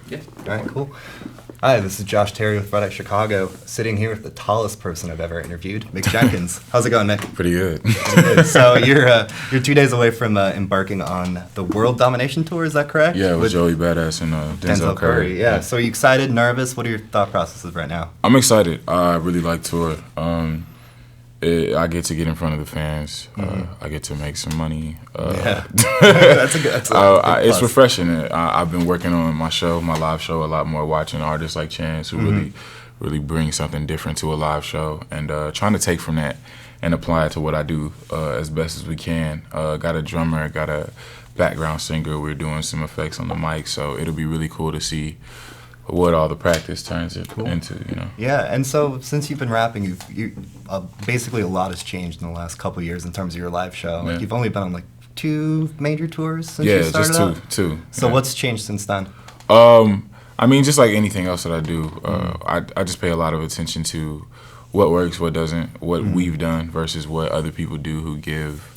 Yeah. All right, cool. Hi, this is Josh Terry with RedEye Chicago, sitting here with the tallest person I've ever interviewed, Mick Jenkins. How's it going, Mick? Pretty good. Pretty good. So you're 2 days away from embarking on the World Domination Tour, is that correct? Yeah, with Joey Badass and Denzel Curry. Yeah. So are you excited, nervous? What are your thought processes right now? I'm excited. I really like tour. I get to get in front of the fans. I get to make some money. Yeah. That's a good it's plus. refreshing. I've been working on my live show, a lot more, watching artists like Chance who really bring something different to a live show, and trying to take from that and apply it to what I do as best as we can. Got a drummer, got a background singer. We're doing some effects on the mic, so it'll be really cool to see what all the practice turns it into, you know. Yeah, and so since you've been rapping, basically a lot has changed in the last couple of years in terms of your live show. Like you've only been on like 2 major tours since you started just out? two. So what's changed since then? I mean, just like anything else that I do, I just pay a lot of attention to what works, what doesn't, what we've done versus what other people do who give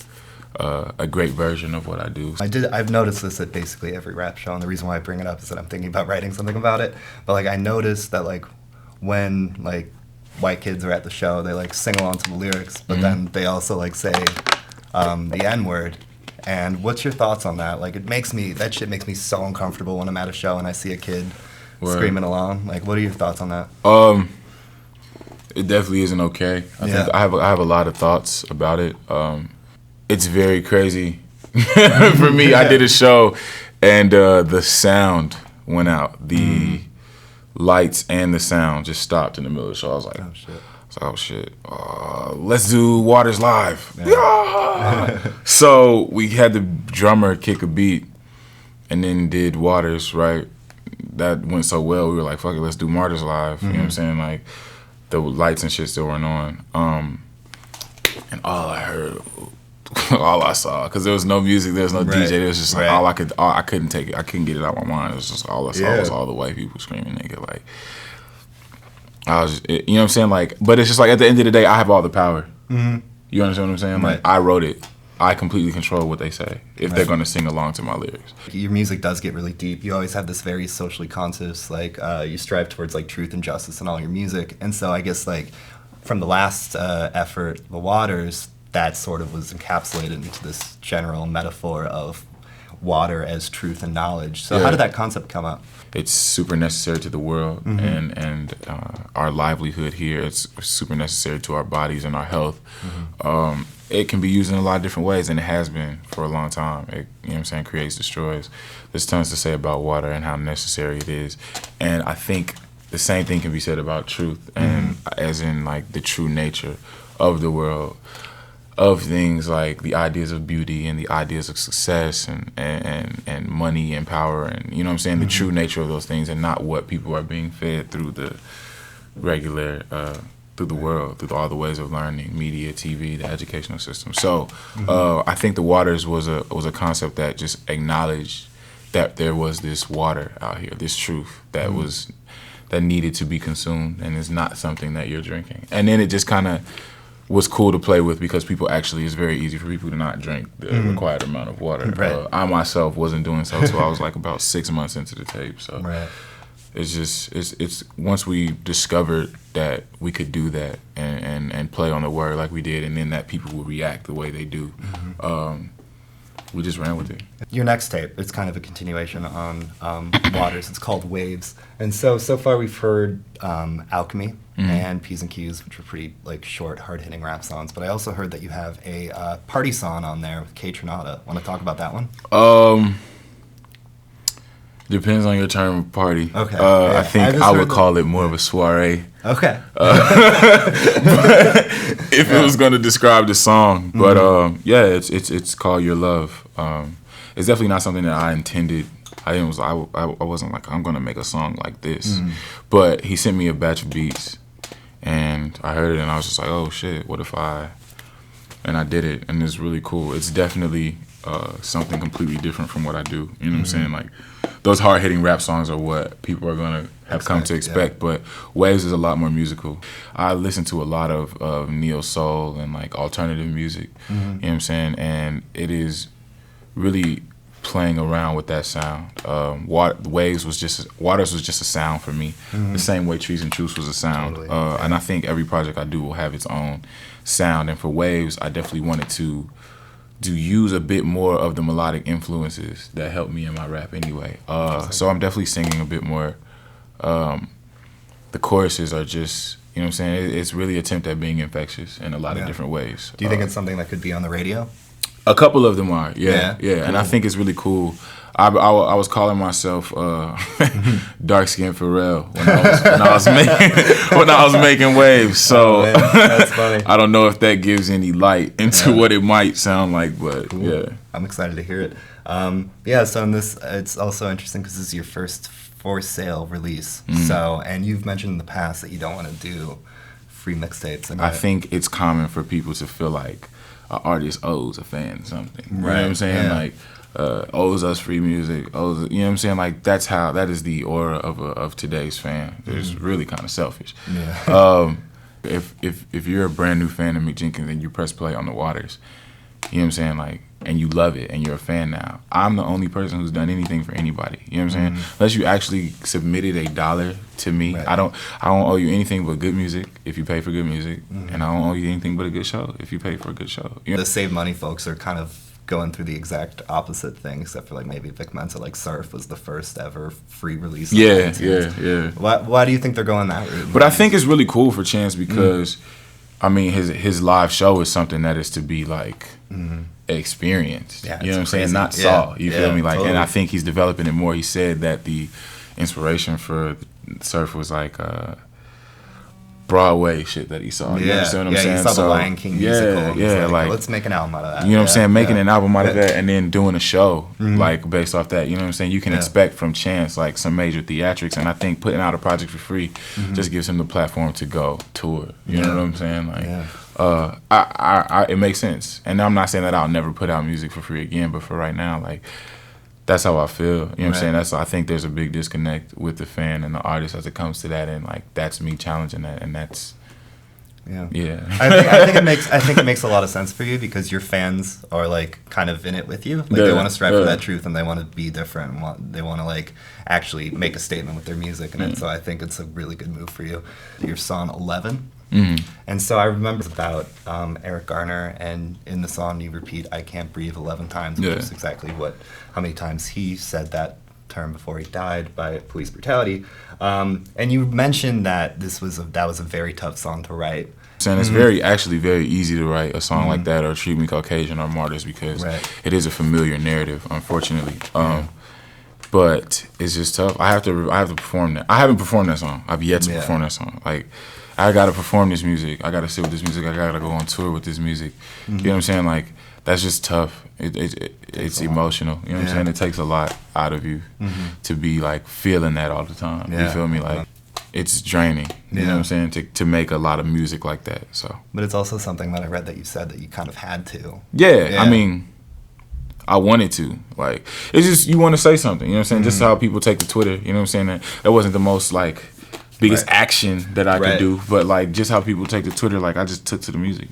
a great version of what I do. I've noticed this at basically every rap show, and the reason why I bring it up is that I'm thinking about writing something about it. But like I noticed that like when like white kids are at the show, they like sing along to the lyrics, but then they also like say the N-word. And what's your thoughts on that? Like that shit makes me so uncomfortable when I'm at a show and I see a kid screaming along. Like, what are your thoughts on that? It definitely isn't okay. I think I have a lot of thoughts about it. It's very crazy for me. I did a show, and the sound went out. The lights and the sound just stopped in the middle of the show. I was like, oh shit. Let's do Waters live. Yeah. So we had the drummer kick a beat, and then did Waters, right? That went so well. We were like, fuck it, let's do Martyrs live. You know what I'm saying? Like the lights and shit still weren't on. And all I heard, all I saw, because there was no music, there was no DJ. It was just like I couldn't take it. I couldn't get it out of my mind. It was just all I saw was all the white people screaming, nigga. Like I was, you know what I'm saying? Like, but it's just like at the end of the day, I have all the power. You understand what I'm saying? Like I wrote it. I completely control what they say if they're going to sing along to my lyrics. Your music does get really deep. You always have this very socially conscious, like you strive towards like truth and justice in all your music. And so I guess like from the last effort, The Waters, that sort of was encapsulated into this general metaphor of water as truth and knowledge. So how did that concept come up? It's super necessary to the world and our livelihood here. It's super necessary to our bodies and our health. It can be used in a lot of different ways, and it has been for a long time. It, you know what I'm saying, creates, destroys. There's tons to say about water and how necessary it is. And I think the same thing can be said about truth, and as in like the true nature of the world, of things like the ideas of beauty and the ideas of success and money and power, and you know what I'm saying, the true nature of those things, and not what people are being fed through the regular through the world, through all the ways of learning, media, TV, the educational system. So I think The Waters was a concept that just acknowledged that there was this water out here, this truth that that needed to be consumed, and is not something that you're drinking. And then it just kind of was cool to play with, because it's very easy for people to not drink the required amount of water. I myself wasn't doing so until I was like about 6 months into the tape. So it's once we discovered that we could do that and play on the word like we did, and then that people would react the way they do, we just ran with it. Your next tape, it's kind of a continuation on Waters. It's called Waves. And so far we've heard Alchemy and P's and Q's, which are pretty like short, hard-hitting rap songs. But I also heard that you have a party song on there with K Tronada. Want to talk about that one? Depends on your term of party. Okay. I think I would call it more of a soiree. Okay. If it was going to describe the song, but it's called Your Love. It's definitely not something that I intended. I wasn't like, I'm going to make a song like this. But he sent me a batch of beats, and I heard it, and I was just like, oh shit, what if and I did it, and it's really cool. It's definitely something completely different from what I do. You know what I'm saying? Like, those hard-hitting rap songs are what people are going to have come to expect, but Waves is a lot more musical. I listen to a lot of neo soul and like alternative music, you know what I'm saying? And it is really playing around with that sound. Waters was just a sound for me, the same way Trees and Truths was a sound. Totally. And I think every project I do will have its own sound. And for Waves, I definitely wanted to use a bit more of the melodic influences that help me in my rap anyway. So I'm definitely singing a bit more. The choruses are just, you know what I'm saying? It's really an attempt at being infectious in a lot of different ways. Do you think it's something that could be on the radio? A couple of them are, yeah. Cool. And I think it's really cool. I was calling myself dark skinned Pharrell when I was making waves. So that's funny. I don't know if that gives any light into what it might sound like, but yeah. I'm excited to hear it. So in this, it's also interesting because this is your first for sale release. So, and you've mentioned in the past that you don't want to do free mixtapes. I think it's common for people to feel like an artist owes a fan something. You know what I'm saying? Yeah. Like, owes us free music, owes, you know what I'm saying? Like, that is the aura of today's fan. It's really kind of selfish. Yeah. If you're a brand new fan of Mick Jenkins and you press play on the Waters, you know what I'm saying? Like, and you love it and you're a fan now, I'm the only person who's done anything for anybody. You know what I'm saying? Unless you actually submitted $1 to me, Right. I don't owe you anything but good music if you pay for good music, and I don't owe you anything but a good show if you pay for a good show. You know? The Save Money folks are kind of going through the exact opposite thing, except for like maybe Vic Mensa. Like Surf was the first ever free release. on Yeah, iTunes. yeah. Why do you think they're going that route? But I think it's really cool for Chance because, I mean, his live show is something that is to be like experienced. Yeah, you know what I'm it's saying? crazy. Not Yeah, saw. You feel yeah, me? Like, totally. and I think he's developing it more. He said that the inspiration for Surf was like Broadway shit that he saw. You understand what I'm saying? he saw the Lion King musical. and he's like let's make an album out of that. you know what I'm saying? Making yeah. an album out of that and then doing a show like based off that. You know what I'm saying? You can expect from Chance like some major theatrics, and I think putting out a project for free just gives him the platform to go tour. You know what I'm saying? Like, it makes sense. And I'm not saying that I'll never put out music for free again, but for right now, like, that's how I feel. You know what I'm saying? I think there's a big disconnect with the fan and the artist as it comes to that, and like that's me challenging that, and that's Yeah. I think it makes a lot of sense for you because your fans are like kind of in it with you. Like they want to strive for that truth and they want to be different. And they want to like actually make a statement with their music. And so I think it's a really good move for you. Your song 11. And so I remember about Eric Garner, and in the song you repeat "I can't breathe" 11 times, which is exactly how many times he said that term before he died by police brutality. And you mentioned that that was a very tough song to write. And it's actually very easy to write a song like that, or Treat Me Caucasian, or Martyrs, because it is a familiar narrative, unfortunately. But it's just tough. I have to perform that. I haven't performed that song. I've yet to perform that song. Like, I gotta perform this music. I gotta sit with this music. I gotta go on tour with this music. You know what I'm saying? Like, that's just tough. It's emotional. You know what I'm saying? It takes a lot out of you to be like feeling that all the time. You feel me? Like, it's draining. You know what I'm saying? To make a lot of music like that. So. But it's also something that I read that you said that you kind of had to. Yeah. I mean, I wanted to. Like, it's just, you want to say something. You know what I'm saying? Just how people take to Twitter. You know what I'm saying? That wasn't the most like biggest action that I could do, but like just how people take to Twitter, like I just took to the music.